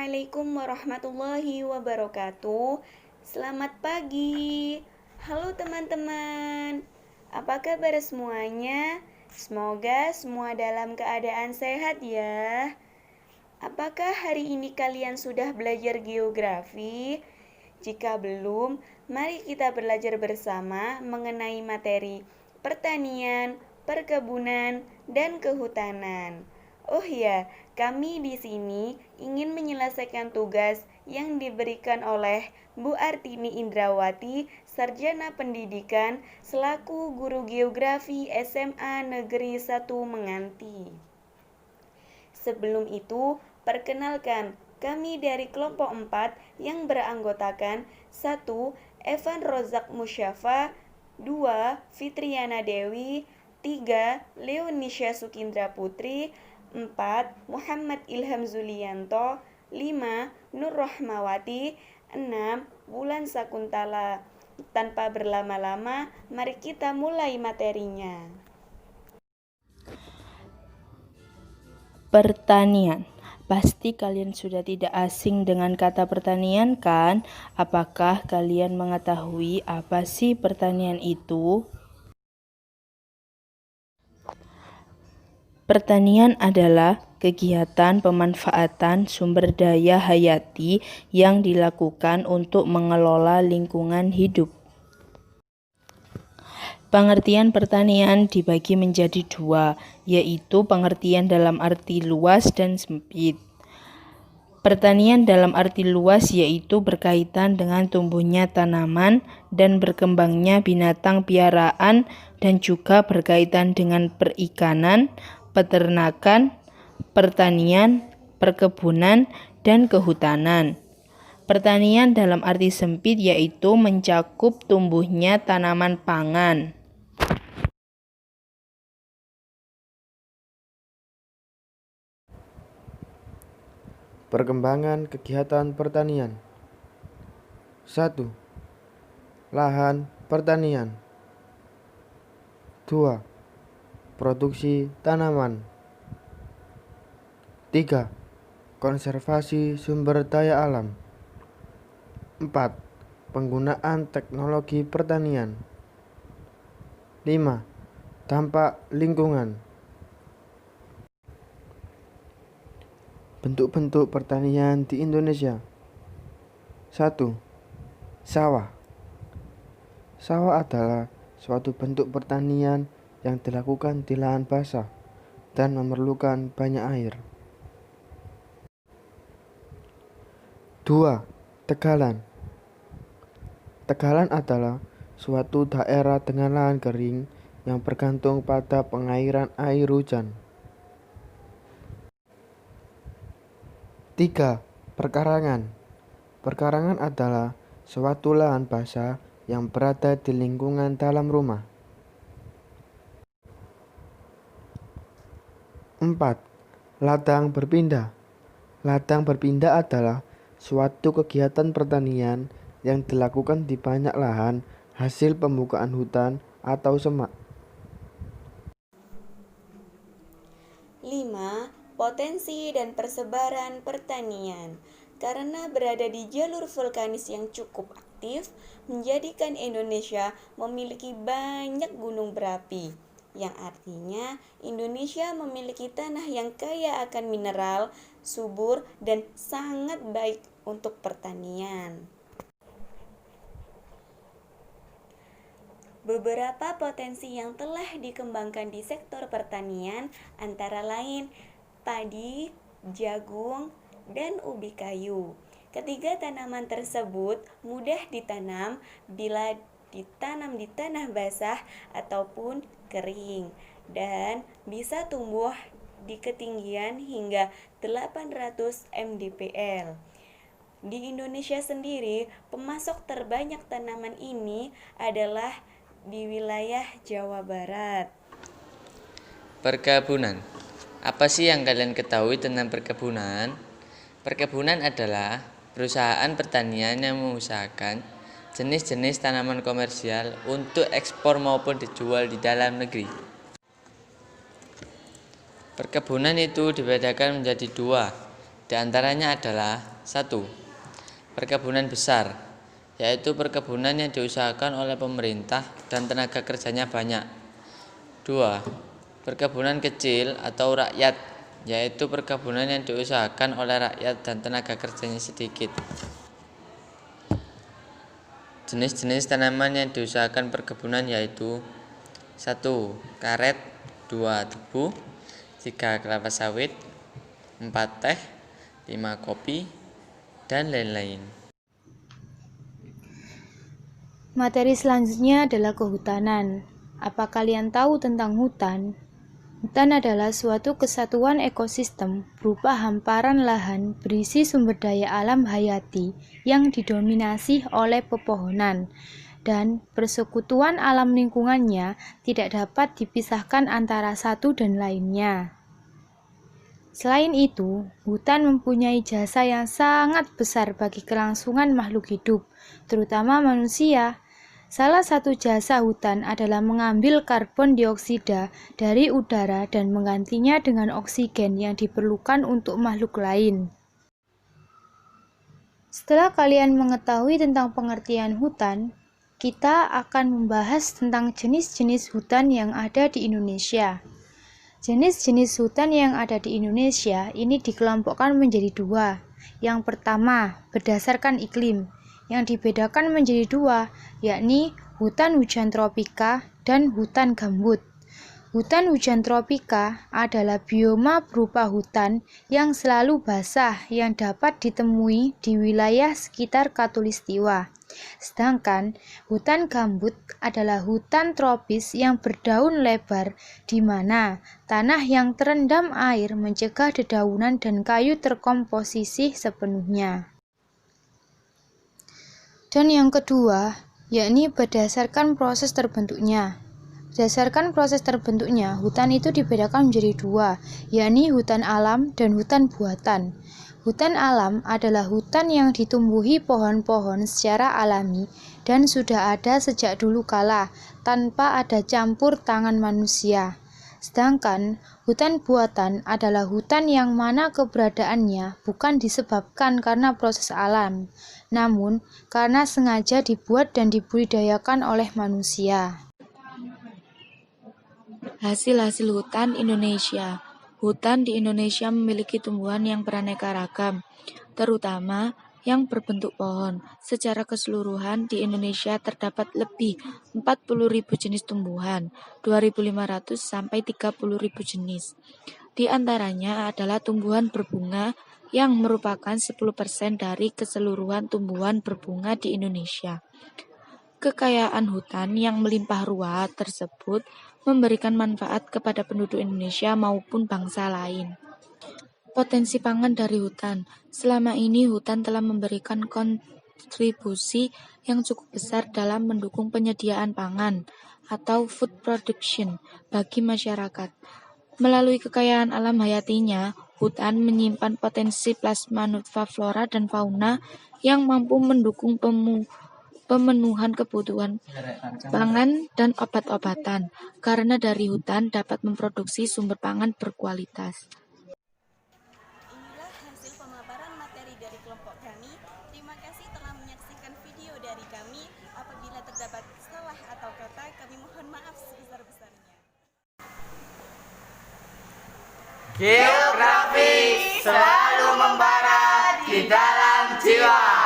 Assalamualaikum warahmatullahi wabarakatuh. Selamat pagi. Halo teman-teman. Apa kabar semuanya? Semoga semua dalam keadaan sehat ya. Apakah hari ini kalian sudah belajar geografi? Jika belum, mari kita belajar bersama mengenai materi pertanian, perkebunan, dan kehutanan. Oh ya, kami di sini ingin menyelesaikan tugas yang diberikan oleh Bu Artini Indrawati, Sarjana Pendidikan, selaku guru geografi SMA Negeri 1 Menganti. Sebelum itu, perkenalkan, kami dari kelompok 4 yang beranggotakan 1. Evan Rozak Musyafa, 2. Fitriana Dewi, 3. Leonisha Sukindra Putri, 4. Muhammad Ilham Zulianto, 5. Nur Rahmawati, 6. Bulan Sakuntala. Tanpa berlama-lama, mari kita mulai materinya. Pertanian. Pasti kalian sudah tidak asing dengan kata pertanian kan? Apakah kalian mengetahui apa sih pertanian itu? Pertanian adalah kegiatan pemanfaatan sumber daya hayati yang dilakukan untuk mengelola lingkungan hidup. Pengertian pertanian dibagi menjadi dua, yaitu pengertian dalam arti luas dan sempit. Pertanian dalam arti luas yaitu berkaitan dengan tumbuhnya tanaman dan berkembangnya binatang piaraan dan juga berkaitan dengan perikanan, peternakan, pertanian, perkebunan, dan kehutanan. Pertanian dalam arti sempit yaitu mencakup tumbuhnya tanaman pangan. Perkembangan kegiatan pertanian. 1. Lahan pertanian. 2. Produksi tanaman. 3. Konservasi sumber daya alam. 4. Penggunaan teknologi pertanian. 5. Dampak lingkungan. Bentuk-bentuk pertanian di Indonesia. 1. Sawah. Sawah adalah suatu bentuk pertanian yang dilakukan di lahan basah dan memerlukan banyak air. 2. Tegalan. Tegalan adalah suatu daerah dengan lahan kering yang bergantung pada pengairan air hujan. 3. Perkarangan. Perkarangan adalah suatu lahan basah yang berada di lingkungan dalam rumah. 4. Ladang berpindah. Ladang berpindah adalah suatu kegiatan pertanian yang dilakukan di banyak lahan hasil pembukaan hutan atau semak. 5. Potensi dan persebaran pertanian. Karena berada di jalur vulkanis yang cukup aktif, menjadikan Indonesia memiliki banyak gunung berapi, yang artinya Indonesia memiliki tanah yang kaya akan mineral, subur, dan sangat baik untuk pertanian. Beberapa potensi yang telah dikembangkan di sektor pertanian antara lain padi, jagung, dan ubi kayu. Ketiga tanaman tersebut mudah ditanam bila ditanam di tanah basah ataupun kering dan bisa tumbuh di ketinggian hingga 800 mdpl. Di Indonesia sendiri, pemasok terbanyak tanaman ini adalah di wilayah Jawa Barat. Perkebunan. Apa sih yang kalian ketahui tentang perkebunan? Perkebunan adalah perusahaan pertanian yang mengusahakan jenis-jenis tanaman komersial untuk ekspor maupun dijual di dalam negeri. Perkebunan itu dibedakan menjadi dua, di antaranya adalah 1. Perkebunan besar, yaitu perkebunan yang diusahakan oleh pemerintah dan tenaga kerjanya banyak. 2. Perkebunan kecil atau rakyat, yaitu perkebunan yang diusahakan oleh rakyat dan tenaga kerjanya sedikit. Jenis-jenis tanaman yang diusahakan perkebunan yaitu 1. Karet, 2. Tebu, 3. Kelapa sawit, 4. Teh, 5. Kopi, dan lain-lain. Materi selanjutnya adalah kehutanan. Apa kalian tahu tentang hutan? Hutan adalah suatu kesatuan ekosistem berupa hamparan lahan berisi sumber daya alam hayati yang didominasi oleh pepohonan, dan persekutuan alam lingkungannya tidak dapat dipisahkan antara satu dan lainnya. Selain itu, hutan mempunyai jasa yang sangat besar bagi kelangsungan makhluk hidup, terutama manusia. Salah satu jasa hutan adalah mengambil karbon dioksida dari udara dan menggantinya dengan oksigen yang diperlukan untuk makhluk lain. Setelah kalian mengetahui tentang pengertian hutan, kita akan membahas tentang jenis-jenis hutan yang ada di Indonesia. Jenis-jenis hutan yang ada di Indonesia ini dikelompokkan menjadi dua. Yang pertama, berdasarkan iklim. Yang dibedakan menjadi dua, yakni hutan hujan tropika dan hutan gambut. Hutan hujan tropika adalah bioma berupa hutan yang selalu basah yang dapat ditemui di wilayah sekitar Khatulistiwa. Sedangkan hutan gambut adalah hutan tropis yang berdaun lebar di mana tanah yang terendam air mencegah dedaunan dan kayu terkomposisi sepenuhnya. Dan yang kedua, yakni berdasarkan proses terbentuknya. Berdasarkan proses terbentuknya, hutan itu dibedakan menjadi dua, yakni hutan alam dan hutan buatan. Hutan alam adalah hutan yang ditumbuhi pohon-pohon secara alami dan sudah ada sejak dulu kala, tanpa ada campur tangan manusia. Sedangkan hutan buatan adalah hutan yang mana keberadaannya bukan disebabkan karena proses alam, namun karena sengaja dibuat dan dibudidayakan oleh manusia. Hasil-hasil hutan Indonesia. Hutan di Indonesia memiliki tumbuhan yang beraneka ragam, terutama yang berbentuk pohon. Secara keseluruhan di Indonesia terdapat lebih 40.000 jenis tumbuhan, 2.500 sampai 30.000 jenis. Di antaranya adalah tumbuhan berbunga yang merupakan 10% dari keseluruhan tumbuhan berbunga di Indonesia. Kekayaan hutan yang melimpah ruah tersebut memberikan manfaat kepada penduduk Indonesia maupun bangsa lain. Potensi pangan dari hutan. Selama ini hutan telah memberikan kontribusi yang cukup besar dalam mendukung penyediaan pangan atau food production bagi masyarakat. Melalui kekayaan alam hayatinya, hutan menyimpan potensi plasma nutfah flora dan fauna yang mampu mendukung pemenuhan kebutuhan pangan dan obat-obatan, karena dari hutan dapat memproduksi sumber pangan berkualitas. Inilah hasil pemaparan materi dari kelompok kami. Terima kasih telah menyaksikan video dari kami. Apabila terdapat salah atau kata, kami mohon maaf sebesar-besarnya. Geografi selalu membara di dalam jiwa.